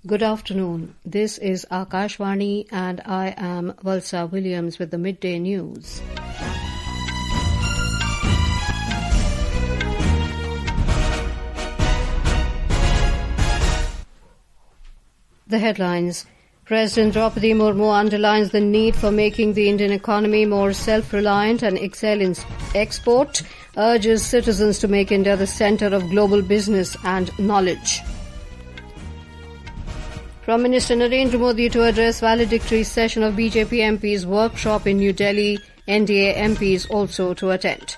Good afternoon. This is Akashvani and I am Valsa Williams with the Midday News. The headlines. President Droupadi Murmu underlines the need for making the Indian economy more self-reliant and excel in export, urges citizens to make India the centre of global business and knowledge. Prime Minister Narendra Modi to address valedictory session of BJP MPs workshop in New Delhi, NDA MPs also to attend.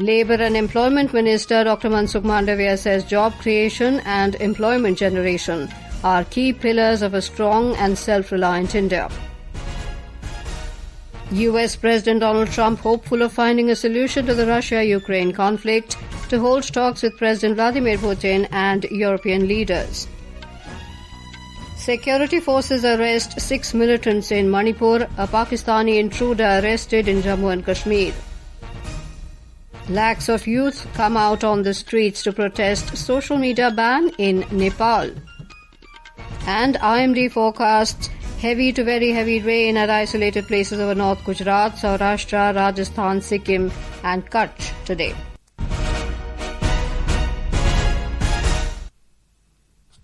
Labour and Employment Minister Dr. Mansukh Mandaviya says job creation and employment generation are key pillars of a strong and self-reliant India. U.S President Donald Trump hopeful of finding a solution to the Russia-Ukraine conflict to hold talks with President Vladimir Putin and European leaders. Security forces arrest 6 militants in Manipur, a Pakistani intruder arrested in Jammu and Kashmir. Lakhs of youth come out on the streets to protest social media ban in Nepal. And IMD forecasts heavy to very heavy rain at isolated places over North Gujarat, Saurashtra, Rajasthan, Sikkim and Kutch today.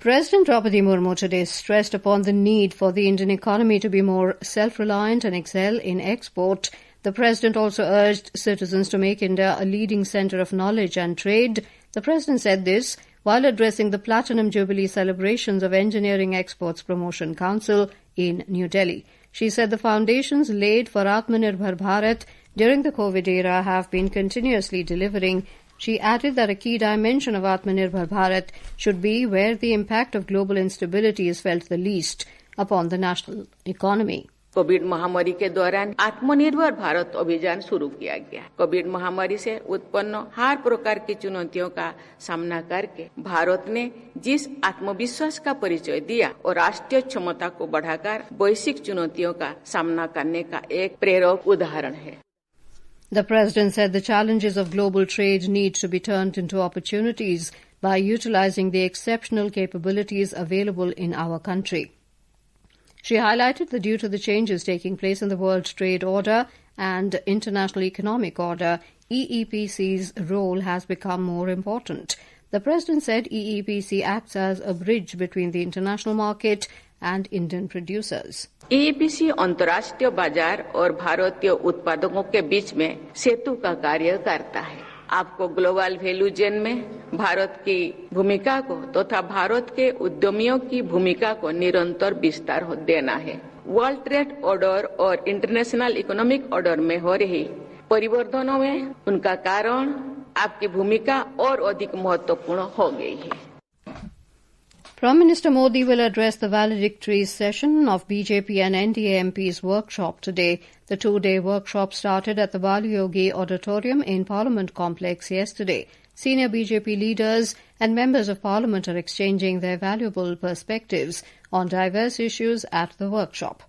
President Droupadi Murmu today stressed upon the need for the Indian economy to be more self-reliant and excel in export. The President also urged citizens to make India a leading centre of knowledge and trade. The President said this while addressing the Platinum Jubilee celebrations of Engineering Exports Promotion Council in New Delhi. She said the foundations laid for Atmanirbhar Bharat during the COVID era have been continuously delivering. She added that a key dimension of Atmanirbhar Bharat should be where the impact of global instability is felt the least upon the national economy. Covid महामारी के दौरान आत्मनिर्भर भारत अभियान शुरू किया गया। Covid महामारी से उत्पन्न हर प्रकार की चुनौतियों का सामना करके भारत ने जिस आत्मविश्वास का परिचय दिया और राष्ट्रीय क्षमता को बढ़ाकर वैश्विक चुनौतियों का सामना करने का एक प्रेरक उदाहरण है। The President said the challenges of global trade need to be turned into opportunities by utilizing the exceptional capabilities available in our country. She highlighted that due to the changes taking place in the world trade order and international economic order, EEPC's role has become more important. The President said EEPC acts as a bridge between the international market and Indian producers. EEPC अंतर्राष्ट्रीय बाजार और भारतीय उत्पादकों के बीच में सेतु का कार्य करता है। आपको ग्लोबल वैल्यू चेन में भारत की भूमिका को तथा भारत के उद्यमियों की भूमिका को निरंतर विस्तार देना है। वर्ल्ड ट्रेड ऑर्डर और इंटरनेशनल इकोनॉमिक ऑर्डर में हो रही परिवर्तनों में उनका कारण आपकी भूमिका और अधिक महत्वपूर्ण हो गई है। Prime Minister Modi will address the valedictory session of BJP and NDA MPs workshop today. The two-day workshop started at the Baliyogi Auditorium in Parliament Complex yesterday. Senior BJP leaders and members of Parliament are exchanging their valuable perspectives on diverse issues at the workshop.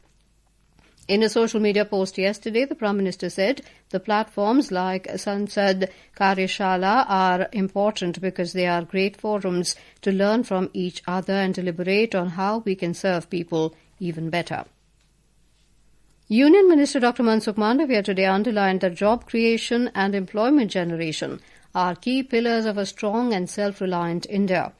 In a social media post yesterday, the Prime Minister said the platforms like Sansad Karyashala are important because they are great forums to learn from each other and deliberate on how we can serve people even better. Union Minister Dr. Mansukh Mandaviya today underlined that job creation and employment generation are key pillars of a strong and self-reliant India.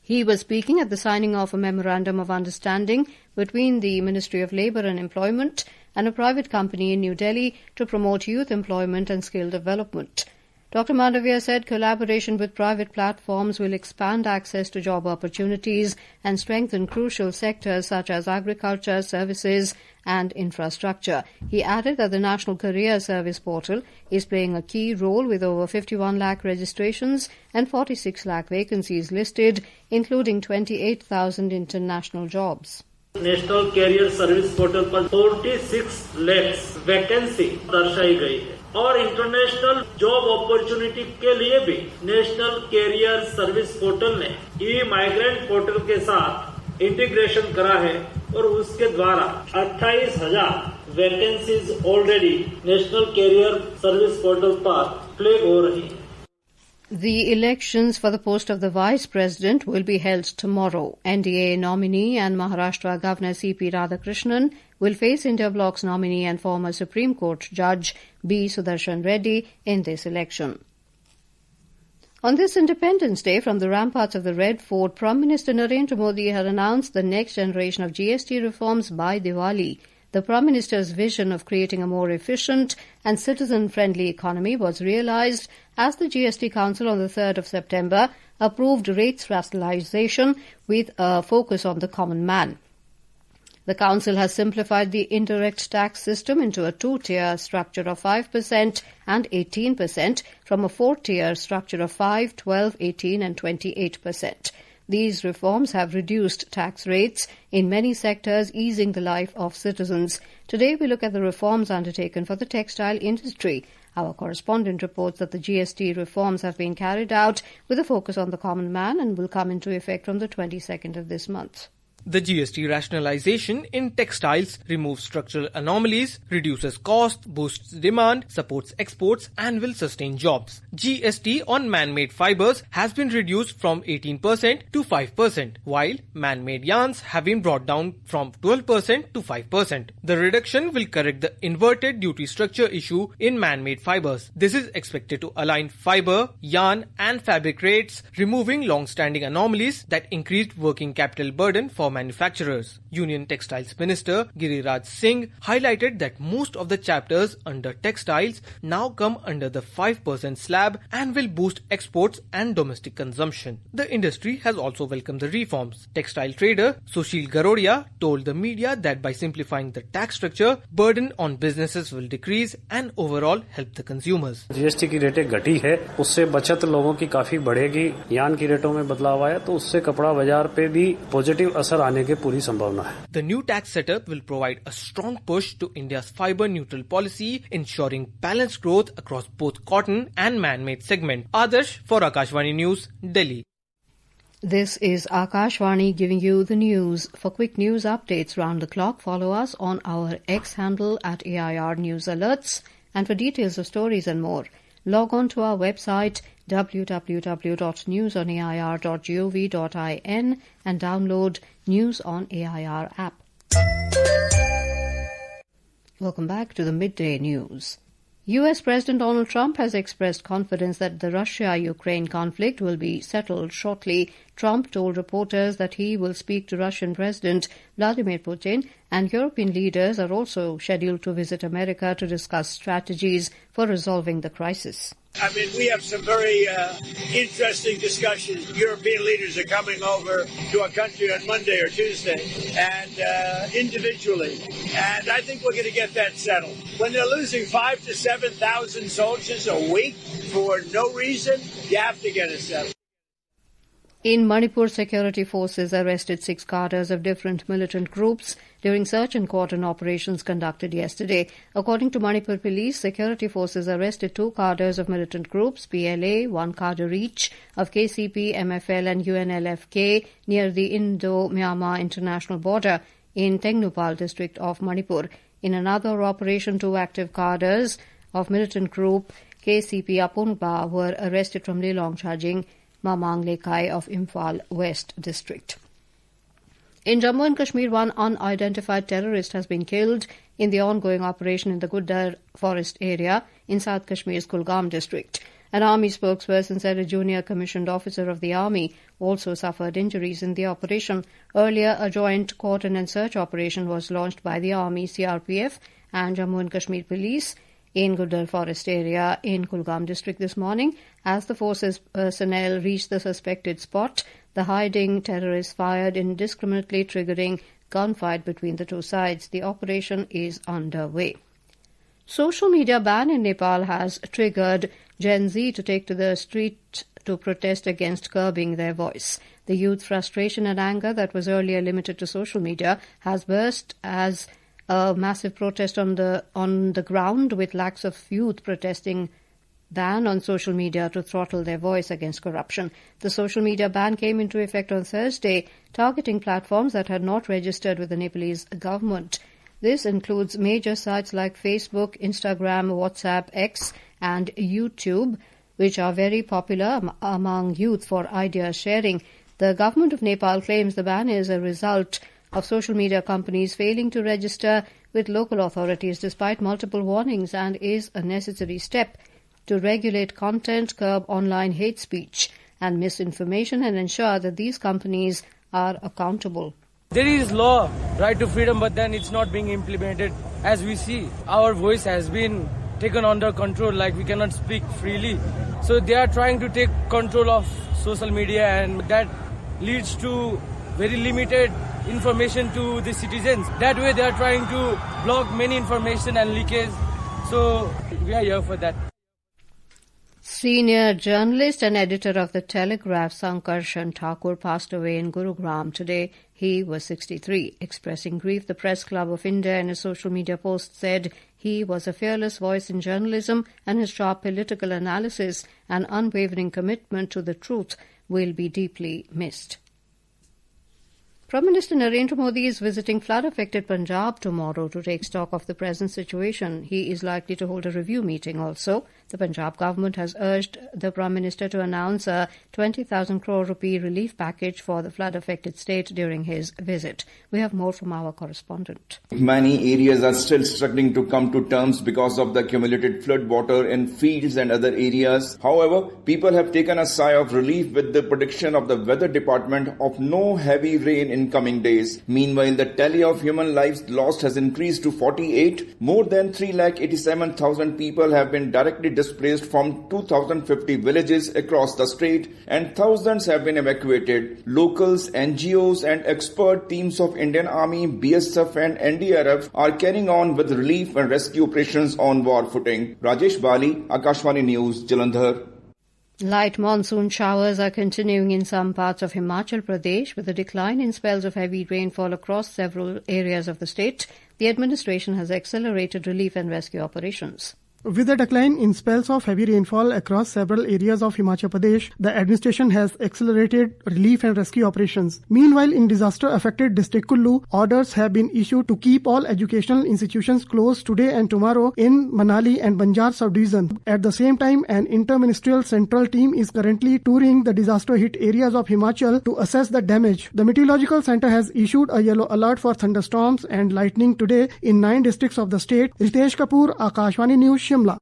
He was speaking at the signing of a memorandum of understanding between the Ministry of Labour and Employment and a private company in New Delhi to promote youth employment and skill development. Dr. Mandaviya said collaboration with private platforms will expand access to job opportunities and strengthen crucial sectors such as agriculture, services and infrastructure. He added that the National Career Service Portal is playing a key role with over 51 lakh registrations and 46 lakh vacancies listed, including 28,000 international jobs. National career service portal पर 46 lakh vacancy दर्शाई गई है और international job opportunity के लिए भी national career service portal ने ई migrant portal के साथ इंटीग्रेशन करा है और उसके द्वारा 28,000 vacancies already national career service portal पर फ्लैग हो रही है। The elections for the post of the Vice President will be held tomorrow. NDA nominee and Maharashtra Governor C.P. Radhakrishnan will face India Bloc's nominee and former Supreme Court Judge B. Sudarshan Reddy in this election. On this Independence Day, from the ramparts of the Red Fort, Prime Minister Narendra Modi had announced the next generation of GST reforms by Diwali. The Prime Minister's vision of creating a more efficient and citizen-friendly economy was realized as the GST Council on the 3rd of September approved rates rationalization with a focus on the common man. The Council has simplified the indirect tax system into a two-tier structure of 5% and 18% from a four-tier structure of 5, 12, 18 and 28%. These reforms have reduced tax rates in many sectors, easing the life of citizens. Today we look at the reforms undertaken for the textile industry. Our correspondent reports that the GST reforms have been carried out with a focus on the common man and will come into effect from the 22nd of this month. The GST rationalization in textiles removes structural anomalies, reduces cost, boosts demand, supports exports and will sustain jobs. GST on man-made fibers has been reduced from 18% to 5%, while man-made yarns have been brought down from 12% to 5%. The reduction will correct the inverted duty structure issue in man-made fibers. This is expected to align fiber, yarn and fabric rates, removing long-standing anomalies that increased working capital burden for manufacturers. Union Textiles Minister Giriraj Singh highlighted that most of the chapters under textiles now come under the 5% slab and will boost exports and domestic consumption. The industry has also welcomed the reforms. Textile trader Sushil Garodia told the media that by simplifying the tax structure, burden on businesses will decrease and overall help the consumers. GST की रेटें घटी है, उससे बचत लोगों की काफी बढ़ेगी. यान की रेटों में बदलाव आया तो उससे कपड़ा बाजार पे भी पॉजिटिव असर आने की पूरी संभावना है. The new tax setup will provide a strong push to India's fiber neutral policy, ensuring balanced growth across both cotton and man-made segment. Adarsh for Akashvani News, Delhi. This is Akashvani giving you the news. For quick news updates round the clock, follow us on our X handle at AIR News Alerts. And for details of stories and more, log on to our website www.newsonair.gov.in and download News on AIR app. Welcome back to the Midday News. U.S. President Donald Trump has expressed confidence that the Russia-Ukraine conflict will be settled shortly. Trump told reporters that he will speak to Russian President Vladimir Putin, and European leaders are also scheduled to visit America to discuss strategies for resolving the crisis. I mean, we have some very interesting discussions. European leaders are coming over to our country on Monday or Tuesday, and individually. And I think we're going to get that settled. When they're losing 5,000 to 7,000 soldiers a week for no reason, you have to get it settled. In Manipur, security forces arrested 6 cadres of different militant groups during search and cordon operations conducted yesterday. According to Manipur police, security forces arrested 2 cadres of militant groups, PLA, 1 cadre each of KCP, MFL and UNLFK near the Indo-Myanmar international border in Tengnupal district of Manipur. In another operation, 2 active cadres of militant group KCP Apunpa were arrested from Lelong Chajing, Mamang Lekai of Imphal West District. In Jammu and Kashmir, 1 unidentified terrorist has been killed in the ongoing operation in the Guddar forest area in South Kashmir's Kulgam district. An army spokesperson said a junior commissioned officer of the army also suffered injuries in the operation. Earlier, a joint cordon and search operation was launched by the army, CRPF and Jammu and Kashmir police in Guddar forest area in Kulgam district this morning. As the forces personnel reached the suspected spot, the hiding terrorists fired indiscriminately, triggering gunfight between the 2 sides. The operation is underway. Social media ban in Nepal has triggered Gen Z to take to the street to protest against curbing their voice. The youth frustration and anger that was earlier limited to social media has burst as a massive protest on the ground, with lakhs of youth protesting ban on social media to throttle their voice against corruption. The social media ban came into effect on Thursday, targeting platforms that had not registered with the Nepalese government. This includes major sites like Facebook, Instagram, WhatsApp, X and YouTube. which are very popular among youth for idea sharing. The government of Nepal claims the ban is a result of social media companies failing to register with local authorities despite multiple warnings and is a necessary step to regulate content, curb online hate speech and misinformation and ensure that these companies are accountable. There is law, right to freedom, but then it's not being implemented. As we see, our voice has been taken under control, like we cannot speak freely. So they are trying to take control of social media, and that leads to very limited information to the citizens. That way they are trying to block many information and leakage. So we are here for that. Senior journalist and editor of The Telegraph, Sankarshan Thakur, passed away in Gurugram today. He was 63. Expressing grief, the Press Club of India in a social media post said he was a fearless voice in journalism and his sharp political analysis and unwavering commitment to the truth will be deeply missed. Prime Minister Narendra Modi is visiting flood-affected Punjab tomorrow to take stock of the present situation. He is likely to hold a review meeting also. The Punjab government has urged the Prime Minister to announce a 20,000 crore rupee relief package for the flood-affected state during his visit. We have more from our correspondent. Many areas are still struggling to come to terms because of the accumulated flood water in fields and other areas. However, people have taken a sigh of relief with the prediction of the weather department of no heavy rain in coming days. Meanwhile, the tally of human lives lost has increased to 48. More than 387,000 people have been directly displaced from 2,050 villages across the state and thousands have been evacuated. Locals, NGOs and expert teams of Indian Army, BSF and NDRF are carrying on with relief and rescue operations on war footing. Rajesh Bali, Akashvani News, Jalandhar. Light monsoon showers are continuing in some parts of Himachal Pradesh with a decline in spells of heavy rainfall across several areas of the state. The administration has accelerated relief and rescue operations. With a decline in spells of heavy rainfall across several areas of Himachal Pradesh, the administration has accelerated relief and rescue operations. Meanwhile, in disaster-affected district Kullu, orders have been issued to keep all educational institutions closed today and tomorrow in Manali and Banjar sub-division. At the same time, an inter-ministerial central team is currently touring the disaster-hit areas of Himachal to assess the damage. The Meteorological Center has issued a yellow alert for thunderstorms and lightning today in 9 districts of the state. Ritesh Kapoor, Akashvani News, Shimla.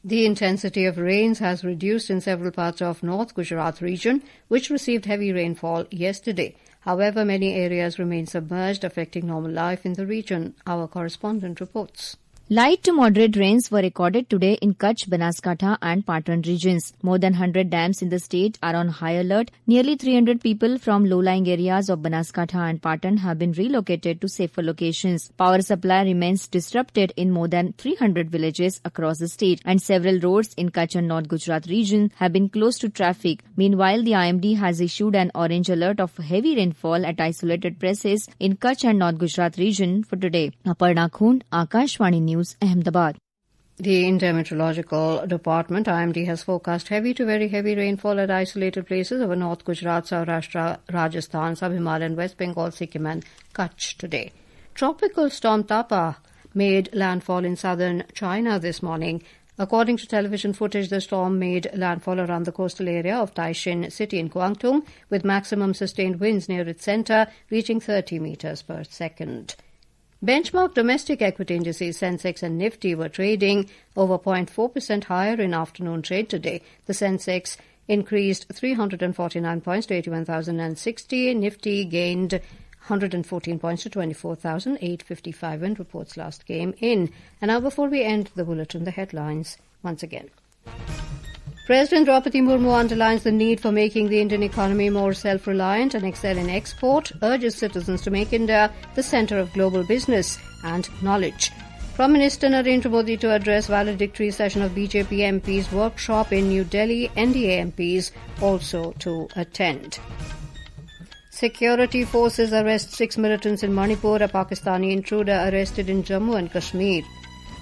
The intensity of rains has reduced in several parts of North Gujarat region, which received heavy rainfall yesterday. However, many areas remain submerged, affecting normal life in the region. Our correspondent reports. Light to moderate rains were recorded today in Kutch, Banaskantha and Patan regions. More than 100 dams in the state are on high alert. Nearly 300 people from low-lying areas of Banaskantha and Patan have been relocated to safer locations. Power supply remains disrupted in more than 300 villages across the state, and several roads in Kutch and North Gujarat region have been closed to traffic. Meanwhile, the IMD has issued an orange alert of heavy rainfall at isolated places in Kutch and North Gujarat region for today. Aparna Khund, Akashvani News, Ahmedabad. The India Meteorological Department, IMD, has forecast heavy to very heavy rainfall at isolated places over North Gujarat, Saurashtra, Rajasthan, Sub-Himalayan, West Bengal, Sikkim and Kutch today. Tropical storm Tapa made landfall in southern China this morning. According to television footage, the storm made landfall around the coastal area of Taishin city in Guangdong, with maximum sustained winds near its centre reaching 30 meters per second. Benchmark domestic equity indices Sensex and Nifty were trading over 0.4% higher in afternoon trade today. The Sensex increased 349 points to 81,060. Nifty gained 114 points to 24,855 when reports last came in. And now before we end the bulletin, the headlines once again. President Droupadi Murmu underlines the need for making the Indian economy more self-reliant and excel in export, urges citizens to make India the centre of global business and knowledge. Prime Minister Narendra Modi to address valedictory session of BJP MPs workshop in New Delhi, NDA MPs also to attend. Security forces arrest 6 militants in Manipur, a Pakistani intruder arrested in Jammu and Kashmir.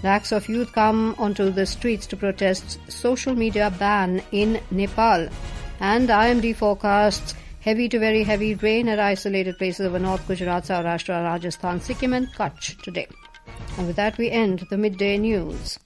Lakhs of youth come onto the streets to protest social media ban in Nepal. And IMD forecasts heavy to very heavy rain at isolated places over North Gujarat, Saurashtra, Rajasthan, Sikkim and Kutch today. And with that we end the midday news.